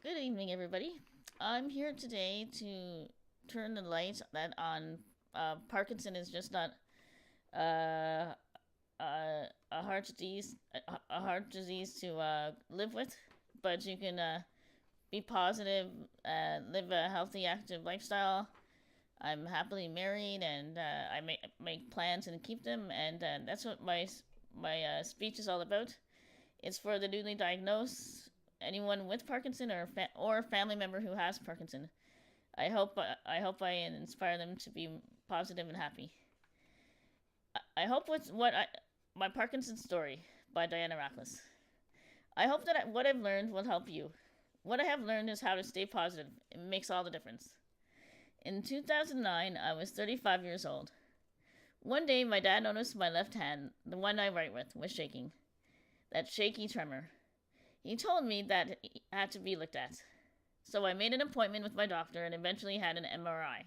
Good evening, everybody. I'm here today to turn the light that on Parkinson is just not uh, a heart disease, a heart disease to live with, but you can be positive, live a healthy, active lifestyle. I'm happily married, and I make plans and keep them, and that's what my speech is all about. It's for the newly diagnosed, anyone with Parkinson or a family member who has Parkinson. I hope I inspire them to be positive and happy. I hope with my Parkinson story by Diana Rackless. I hope that what I've learned will help you. What I have learned is how to stay positive. It makes all the difference. In 2009, I was 35 years old. One day, my dad noticed my left hand, the one I write with, was shaking. That shaky tremor. He told me that it had to be looked at. So I made an appointment with my doctor and eventually had an MRI.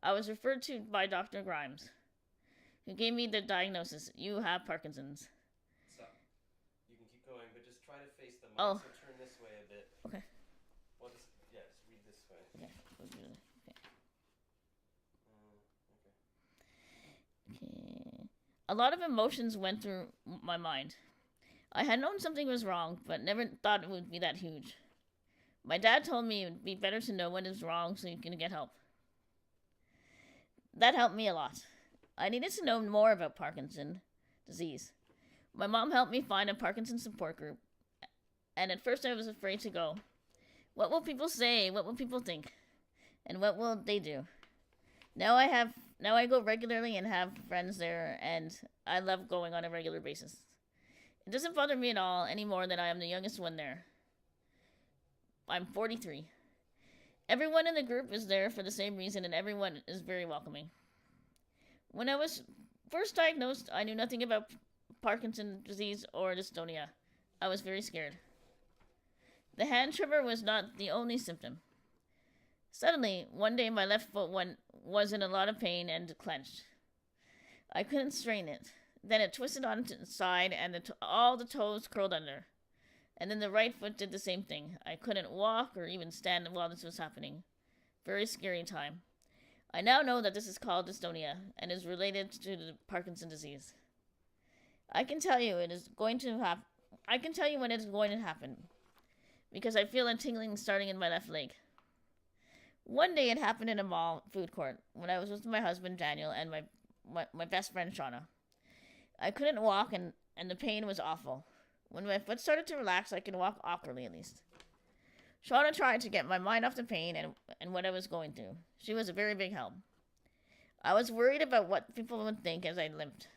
I was referred to by Dr. Grimes, who gave me the diagnosis: you have Parkinson's. Stop. You can keep going, but just try to face the mic. Oh. So turn this way a bit. Okay. Well, just read this way. Okay. Okay. Okay. A lot of emotions went through my mind. I had known something was wrong, but never thought it would be that huge. My dad told me it would be better to know what is wrong so you can get help. That helped me a lot. I needed to know more about Parkinson's disease. My mom helped me find a Parkinson's support group, and at first I was afraid to go. What will people say? What will people think? And what will they do? Now I go regularly and have friends there, and I love going on a regular basis. It doesn't bother me at all any more than I am the youngest one there. I'm 43. Everyone in the group is there for the same reason, and everyone is very welcoming. When I was first diagnosed, I knew nothing about Parkinson's disease or dystonia. I was very scared. The hand tremor was not the only symptom. Suddenly, one day my left foot was in a lot of pain and clenched. I couldn't strain it. Then it twisted on its side and all the toes curled under. And then the right foot did the same thing. I couldn't walk or even stand while this was happening. Very scary time. I now know that this is called dystonia and is related to the Parkinson's disease. I can tell you it is going to happen. I can tell you when it is going to happen because I feel a tingling starting in my left leg. One day it happened in a mall food court when I was with my husband Daniel and my best friend Shauna. I couldn't walk and the pain was awful. When my foot started to relax, I could walk awkwardly at least. Shauna tried to get my mind off the pain and what I was going through. She was a very big help. I was worried about what people would think as I limped.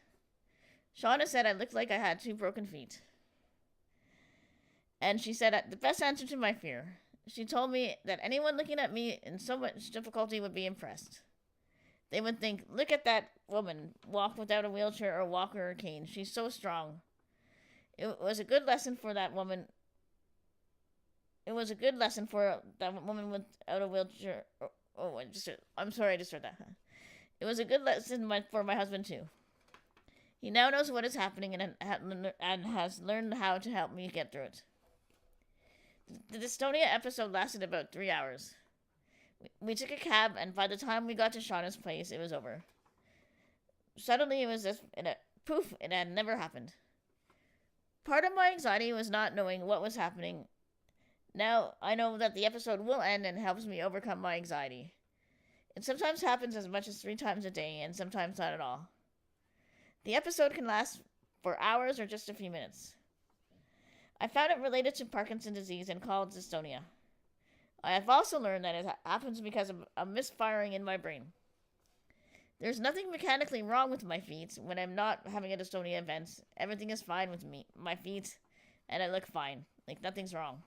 Shauna said I looked like I had two broken feet. And she said the best answer to my fear. She told me that anyone looking at me in so much difficulty would be impressed. They would think, look at that woman, walk without a wheelchair or walker or cane. She's so strong. It was a good lesson for that woman. It was a good lesson for that woman without a wheelchair. I'm sorry, I just heard that. It was a good lesson for my husband too. He now knows what is happening and has learned how to help me get through it. The dystonia episode lasted about 3 hours. We took a cab, and by the time we got to Shauna's place, it was over. Suddenly, it was just poof, it had never happened. Part of my anxiety was not knowing what was happening. Now I know that the episode will end and helps me overcome my anxiety. It sometimes happens as much as 3 times a day, and sometimes not at all. The episode can last for hours or just a few minutes. I found it related to Parkinson's disease and called dystonia. I have also learned that it happens because of a misfiring in my brain. There's nothing mechanically wrong with my feet when I'm not having a dystonia event. Everything is fine with me, my feet, and I look fine. Like nothing's wrong.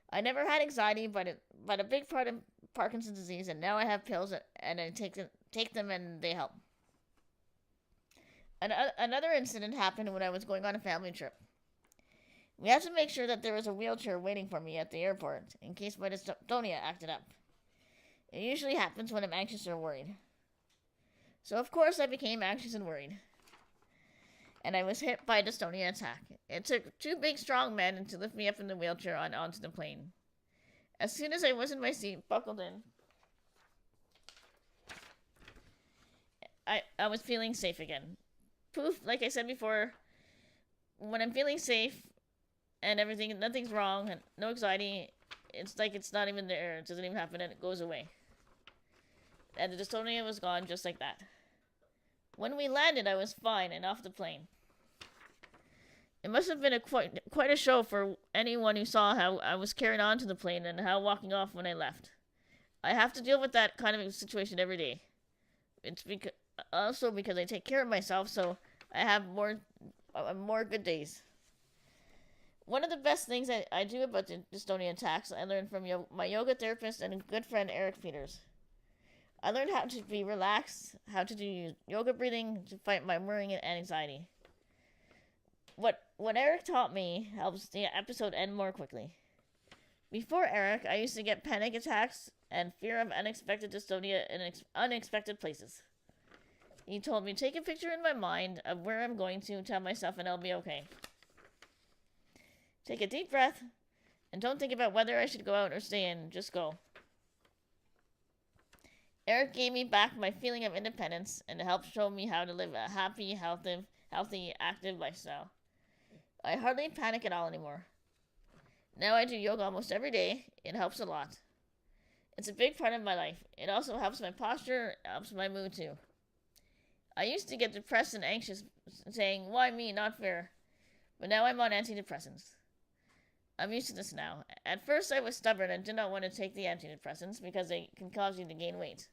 I never had anxiety, but a big part of Parkinson's disease, and now I have pills and I take them and they help. Another incident happened when I was going on a family trip. We had to make sure that there was a wheelchair waiting for me at the airport in case my dystonia acted up. It usually happens when I'm anxious or worried. So of course I became anxious and worried. And I was hit by a dystonia attack. It took 2 big strong men to lift me up in the wheelchair onto the plane. As soon as I was in my seat, buckled in, I was feeling safe again. Poof, like I said before, when I'm feeling safe and everything, nothing's wrong, and no anxiety, it's like it's not even there, it doesn't even happen, and it goes away. And the dystonia was gone just like that. When we landed, I was fine and off the plane. It must have been quite a show for anyone who saw how I was carried onto the plane and how walking off when I left. I have to deal with that kind of situation every day. It's because I take care of myself, so I have more good days. One of the best things I do about the dystonia attacks I learned from my yoga therapist and good friend Eric Peters. I learned how to be relaxed, how to do yoga breathing to fight my worrying and anxiety. What Eric taught me helps the episode end more quickly. Before Eric, I used to get panic attacks and fear of unexpected dystonia in unexpected places. He told me, take a picture in my mind of where I'm going to, tell myself, and I'll be okay. Take a deep breath, and don't think about whether I should go out or stay in, just go. Eric gave me back my feeling of independence and helped show me how to live a happy, healthy, active lifestyle. I hardly panic at all anymore. Now I do yoga almost every day. It helps a lot. It's a big part of my life. It also helps my posture, helps my mood too. I used to get depressed and anxious, saying, why me, not fair. But now I'm on antidepressants. I'm used to this now. At first I was stubborn and did not want to take the antidepressants because they can cause you to gain weight.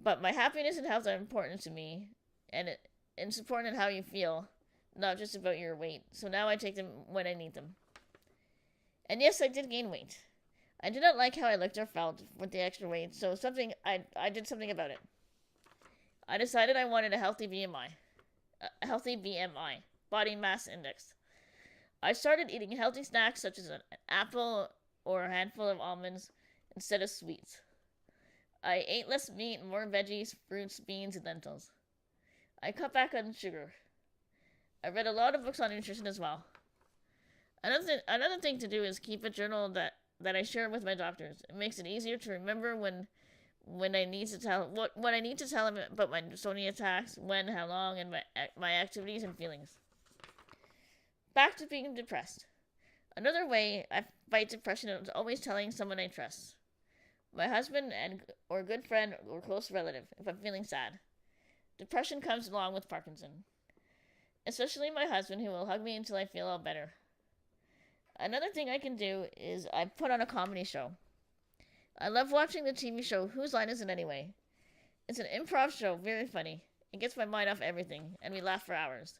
But my happiness and health are important to me, and it's important in how you feel, not just about your weight. So now I take them when I need them. And yes, I did gain weight. I did not like how I looked or felt with the extra weight, so I did something about it. I decided I wanted a healthy BMI. Body mass index. I started eating healthy snacks such as an apple or a handful of almonds instead of sweets. I ate less meat, more veggies, fruits, beans, and lentils. I cut back on sugar. I read a lot of books on nutrition as well. Another thing to do is keep a journal that I share with my doctors. It makes it easier to remember when I need to tell what I need to tell them about my dystonia attacks, when, how long, and my activities and feelings. Back to being depressed. Another way I fight depression is always telling someone I trust. My husband or good friend or close relative if I'm feeling sad. Depression comes along with Parkinson. Especially my husband, who will hug me until I feel all better. Another thing I can do is I put on a comedy show. I love watching the TV show Whose Line Is It Anyway? It's an improv show, very funny. It gets my mind off everything, and we laugh for hours.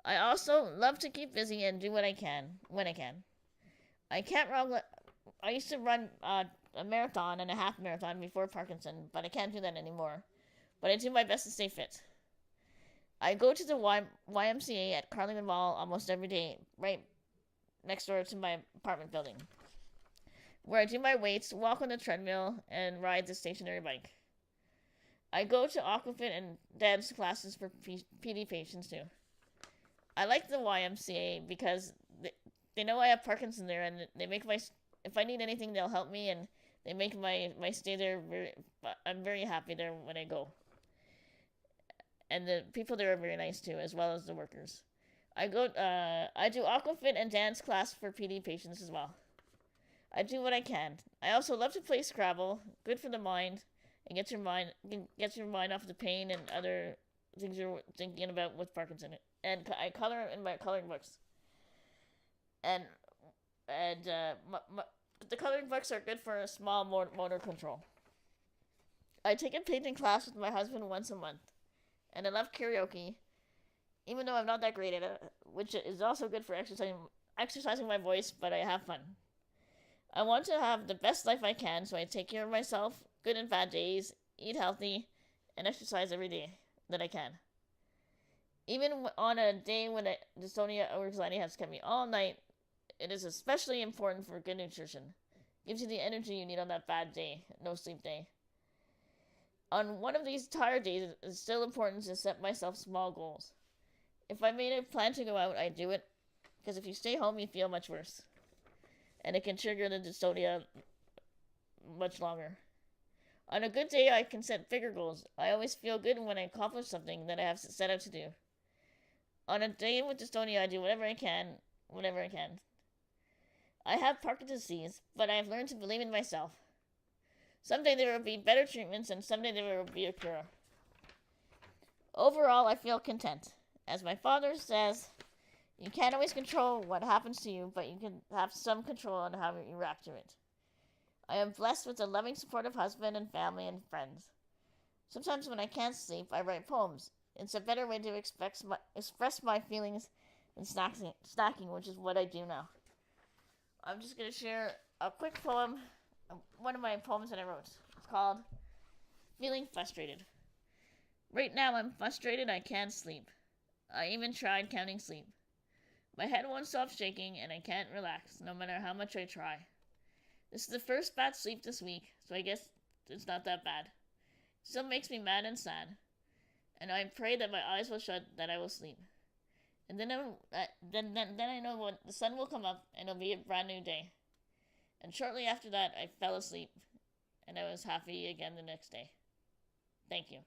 I also love to keep busy and do what I can, when I can. I used to run a marathon and a half marathon before Parkinson, but I can't do that anymore. But I do my best to stay fit. I go to the YMCA at Carlingford Mall almost every day, right next door to my apartment building, where I do my weights, walk on the treadmill, and ride the stationary bike. I go to aquafit and dance classes for PD patients too. I like the YMCA because they know I have Parkinson there, and they make if I need anything, they'll help me, and they make my stay there I'm very happy there when I go. And the people there are very nice too, as well as the workers. I do aquafit and dance class for PD patients as well. I do what I can. I also love to play Scrabble, good for the mind, and gets your mind off the pain and other things you're thinking about with Parkinson. And I color in my coloring books. And the coloring books are good for a small motor control. I take a painting class with my husband once a month. And I love karaoke, even though I'm not that great at it, which is also good for exercising my voice, but I have fun. I want to have the best life I can, so I take care of myself, good and bad days, eat healthy, and exercise every day that I can. Even on a day when dystonia or anxiety has kept me all night, it is especially important for good nutrition. Gives you the energy you need on that bad day, no sleep day. On one of these tired days, it's still important to set myself small goals. If I made a plan to go out, I do it, because if you stay home, you feel much worse. and it can trigger the dystonia much longer. On a good day, I can set bigger goals. I always feel good when I accomplish something that I have set out to do. On a day with dystonia, I do whatever I can, whenever I can. I have Parkinson's disease, but I have learned to believe in myself. Someday there will be better treatments, and someday there will be a cure. Overall, I feel content. As my father says, you can't always control what happens to you, but you can have some control on how you react to it. I am blessed with a loving, supportive husband and family and friends. Sometimes when I can't sleep, I write poems. It's a better way to express my feelings than snacking, which is what I do now. I'm just going to share a quick poem, one of my poems that I wrote. It's called Feeling Frustrated. Right now I'm frustrated, I can't sleep. I even tried counting sleep. My head won't stop shaking and I can't relax, no matter how much I try. This is the first bad sleep this week, so I guess it's not that bad. It still makes me mad and sad. And I pray that my eyes will shut, that I will sleep. And then I know when the sun will come up and it'll be a brand new day. And shortly after that, I fell asleep, and I was happy again the next day. Thank you.